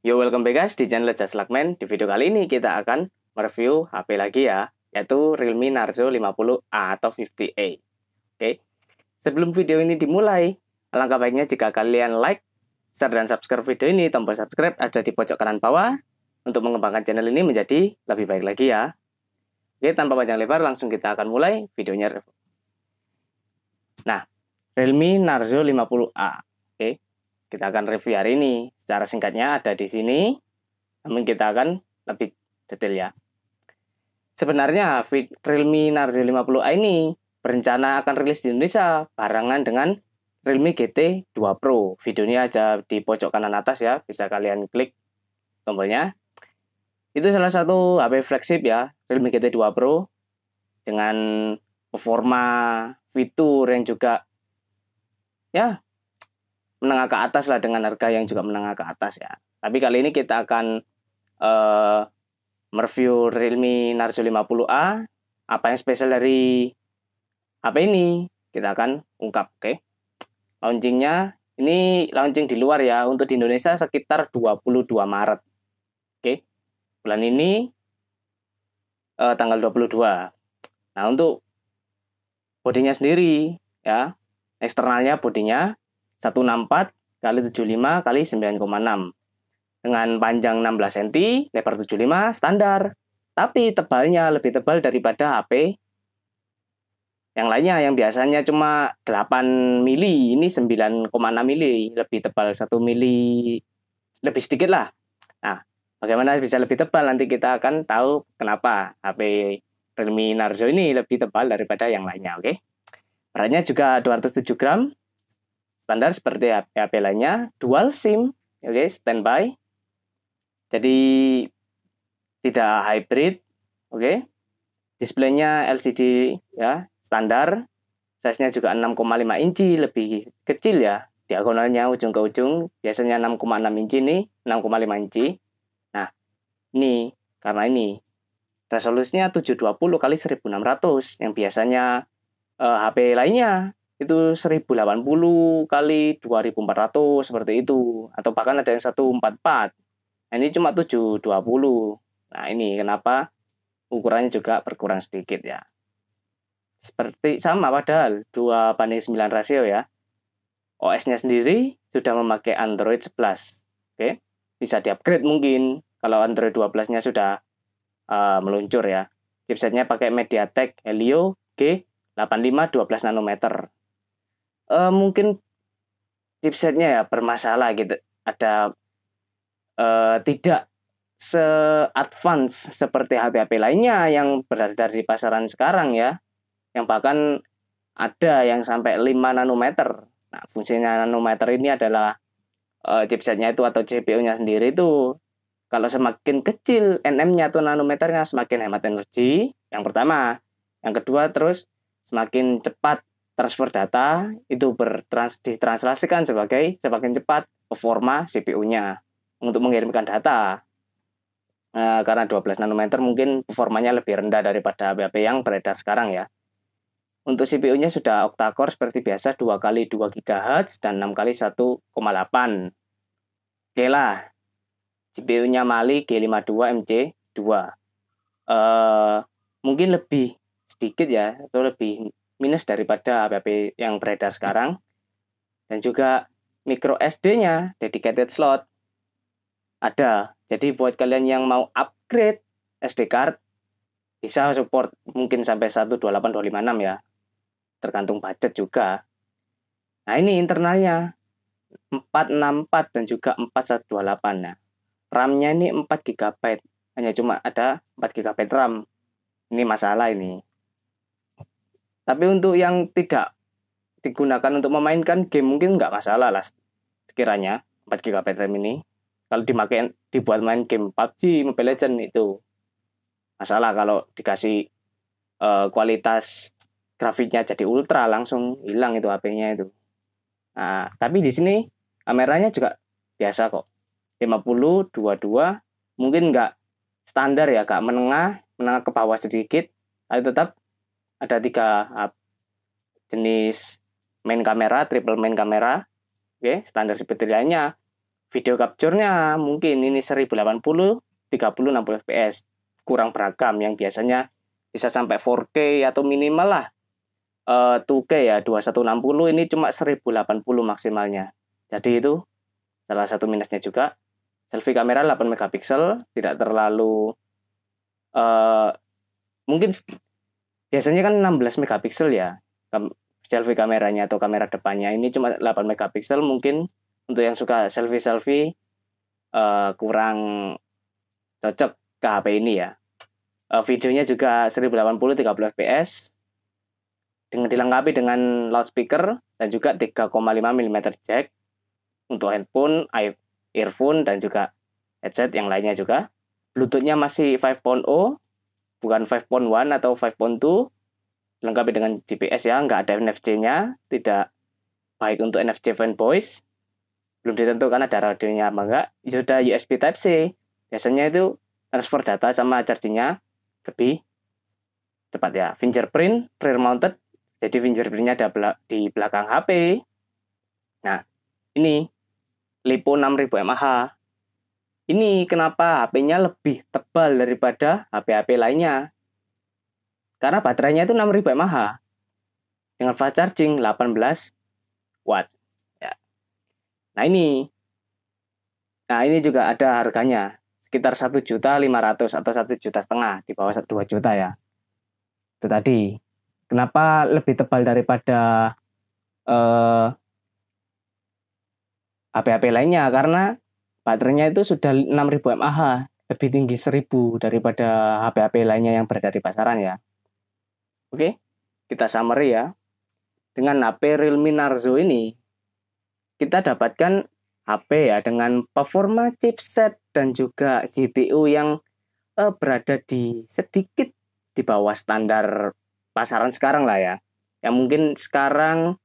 Yo, welcome back guys di channel Just Luckman. Di video kali ini kita akan mereview HP lagi ya, yaitu Realme Narzo 50A atau 50A. Oke. Sebelum video ini dimulai, alangkah baiknya jika kalian like, share dan subscribe video ini. Tombol subscribe ada di pojok kanan bawah untuk mengembangkan channel ini menjadi lebih baik lagi ya. Oke, tanpa panjang lebar langsung kita akan mulai videonya. Nah, Realme Narzo 50A. Oke. Kita akan review hari ini. Secara singkatnya ada di sini, namun kita akan lebih detail ya. Sebenarnya Realme Narzo 50A ini berencana akan rilis di Indonesia barengan dengan Realme GT 2 Pro. Videonya ada di pojok kanan atas ya, bisa kalian klik tombolnya. Itu salah satu HP flagship ya, Realme GT 2 Pro dengan performa, fitur yang juga ya menengah ke atas lah, dengan harga yang juga menengah ke atas ya. Tapi kali ini kita akan mereview Realme Narzo 50A. Apa yang spesial dari HP ini kita akan ungkap. Oke. Launchingnya ini launching di luar ya, untuk di Indonesia sekitar 22 Maret. Oke. Bulan ini tanggal 22. Nah, untuk bodinya sendiri ya, eksternalnya bodinya 164 x 75 x 9,6 dengan panjang 16 cm, lebar 75 standar. Tapi tebalnya lebih tebal daripada HP yang lainnya yang biasanya cuma 8 mili, ini 9,6 mili, lebih tebal 1 mili lebih sedikit lah. Nah, bagaimana bisa lebih tebal, nanti kita akan tahu kenapa HP Realme Narzo ini lebih tebal daripada yang lainnya. Oke. Beratnya juga 207 gram. Standar seperti HP lainnya, dual SIM, oke, standby. Jadi tidak hybrid, oke. Displaynya LCD ya, standar. Size-nya juga 6,5 inci, lebih kecil ya. Diagonalnya ujung ke ujung, biasanya 6,6 inci, nih 6,5 inci. Nah, ini karena ini resolusinya 720 x 1600, yang biasanya HP lainnya itu 1080 x 2400 seperti itu, atau bahkan ada yang 144. Nah, ini cuma 720. Nah, ini kenapa ukurannya juga berkurang sedikit ya. Seperti sama padahal 2:9 rasio ya. OS-nya sendiri sudah memakai Android 11. Oke. Bisa di-upgrade mungkin kalau Android 12-nya sudah meluncur ya. Chipsetnya pakai MediaTek Helio G85 12 nanometer. Mungkin chipsetnya ya bermasalah gitu, ada tidak se-advance seperti HP-HP lainnya yang beredar di pasaran sekarang ya, yang bahkan ada yang sampai 5 nanometer. Nah, fungsinya nanometer ini adalah chipsetnya itu atau CPU-nya sendiri itu kalau semakin kecil nm-nya atau nanometernya semakin hemat energi, yang pertama. Yang kedua, terus semakin cepat transfer data itu ditranslasikan sebagai semakin cepat performa CPU-nya untuk mengirimkan data. Karena 12 nanometer mungkin performanya lebih rendah daripada HP yang beredar sekarang ya. Untuk CPU-nya sudah octa-core seperti biasa, 2x2 GHz dan 6x1,8. Oke lah. CPU-nya Mali G52MC2. Mungkin lebih sedikit ya, atau lebih minus daripada HP yang beredar sekarang. Dan juga micro SD-nya, dedicated slot, ada. Jadi buat kalian yang mau upgrade SD card, bisa support mungkin sampai 128/256 ya. Tergantung budget juga. Nah, ini internalnya 464 dan juga 4128. Nah, RAM-nya ini 4 GB. Hanya cuma ada 4 GB RAM. Ini masalah ini. Tapi untuk yang tidak digunakan untuk memainkan game mungkin nggak masalah lah sekiranya 4 GB RAM ini. Kalau dibuat main game PUBG, Mobile Legends itu masalah kalau dikasih kualitas grafiknya jadi ultra, langsung hilang itu HP-nya itu. Nah, tapi di sini kameranya juga biasa kok. 50, 22, mungkin nggak standar ya, nggak menengah ke bawah sedikit, tapi tetap ada 3 jenis main kamera, triple main kamera. Oke, standar seperti lainnya. Video capture-nya mungkin ini 1080, 30, 60 fps. Kurang beragam, yang biasanya bisa sampai 4K atau minimal lah 2K ya, 2160, ini cuma 1080 maksimalnya. Jadi itu salah satu minusnya juga. Selfie kamera 8 megapiksel, tidak terlalu mungkin biasanya kan 16 megapiksel ya selfie kameranya atau kamera depannya, ini cuma 8 megapiksel. Mungkin untuk yang suka selfie kurang cocok ke HP ini ya. Videonya juga 1080 30 fps dengan dilengkapi dengan loudspeaker dan juga 3,5 mm jack untuk handphone, earphone dan juga headset yang lainnya juga. Bluetooth-nya masih 5.0 bukan 5.1 atau 5.2, lengkapi dengan GPS ya, nggak ada NFC-nya, tidak baik untuk NFC fanboys. Belum ditentukan ada radionya apa enggak. Sudah USB Type-C, biasanya itu transfer data sama charging-nya lebih cepat ya. Fingerprint rear mounted, jadi fingerprint-nya ada di belakang HP. Nah, ini LiPo 6000 mAh. Ini kenapa HP-nya lebih tebal daripada HP-HP lainnya? Karena baterainya itu 6000 mAh dengan fast charging 18 watt. Ya. Nah ini juga ada harganya sekitar 1.500.000 atau 1,5 juta, di bawah 2 juta ya. Itu tadi. Kenapa lebih tebal daripada HP-HP lainnya? Karena baterainya itu sudah 6000 mAh, lebih tinggi 1000 daripada HP-HP lainnya yang berada di pasaran ya. Oke, kita summary ya. Dengan HP Realme Narzo ini, kita dapatkan HP ya dengan performa chipset dan juga GPU yang berada di sedikit di bawah standar pasaran sekarang lah ya. Yang mungkin sekarang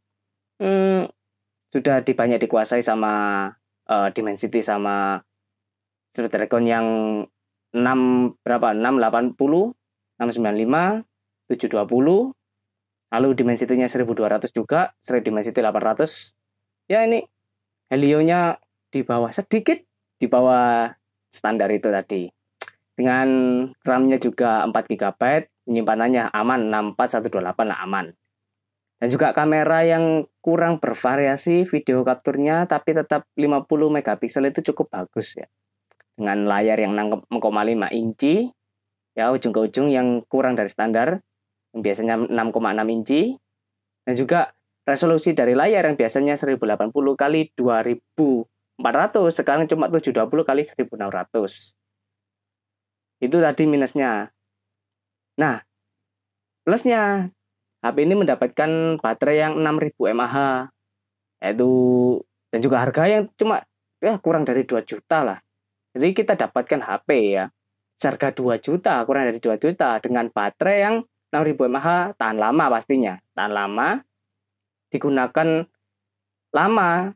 sudah banyak dikuasai sama Dimensity sama Snapdragon yang 680, 695, 720, lalu Dimensity-nya 1200 juga, Dimensity 800. Ya ini Helio-nya di bawah sedikit, di bawah standar itu tadi. Dengan RAM-nya juga 4 GB, penyimpanannya aman, 64128 lah aman. Dan juga kamera yang kurang bervariasi video capture-nya, tapi tetap 50 megapiksel itu cukup bagus ya. Dengan layar yang 6,5 inci, ya ujung ke ujung yang kurang dari standar, yang biasanya 6,6 inci. Dan juga resolusi dari layar yang biasanya 1080 x 2400, sekarang cuma 720 x 1600. Itu tadi minusnya. Nah, plusnya, HP ini mendapatkan baterai yang 6000 mAh, yaitu, dan juga harga yang cuma kurang dari 2 juta lah. Jadi kita dapatkan HP ya, seharga 2 juta, kurang dari 2 juta, dengan baterai yang 6000 mAh, tahan lama pastinya. Tahan lama, digunakan lama,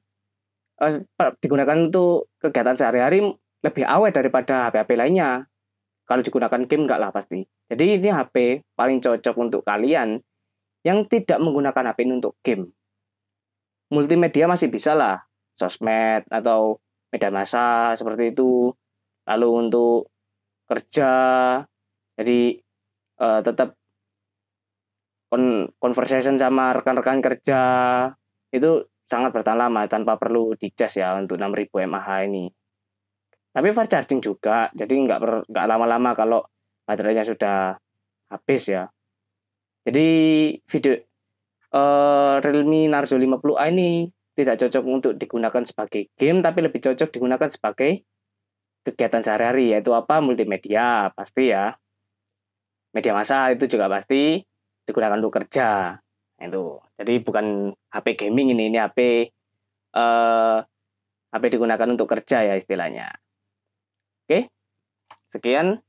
digunakan untuk kegiatan sehari-hari lebih awet daripada HP-HP lainnya. Kalau digunakan game enggak lah pasti. Jadi ini HP paling cocok untuk kalian yang tidak menggunakan HP ini untuk game. Multimedia masih bisa lah, sosmed atau media massa seperti itu. Lalu untuk kerja, jadi tetap conversation sama rekan-rekan kerja itu sangat bertahan lama tanpa perlu dicas ya untuk 6000 mAh ini. Tapi fast charging juga, jadi nggak lama-lama kalau baterainya sudah habis ya. Jadi video Realme Narzo 50A ini tidak cocok untuk digunakan sebagai game, tapi lebih cocok digunakan sebagai kegiatan sehari-hari, yaitu apa? Multimedia pasti ya. Media massa itu juga pasti digunakan untuk kerja. Itu. Jadi bukan HP gaming ini HP digunakan untuk kerja ya istilahnya. Oke. Sekian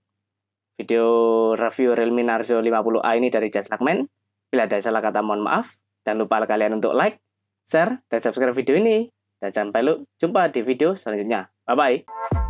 video review Realme Narzo 50A ini dari Jaslakman. Bila ada salah kata mohon maaf. Jangan lupa kalian untuk like, share, dan subscribe video ini. Dan sampai jumpa di video selanjutnya. Bye-bye.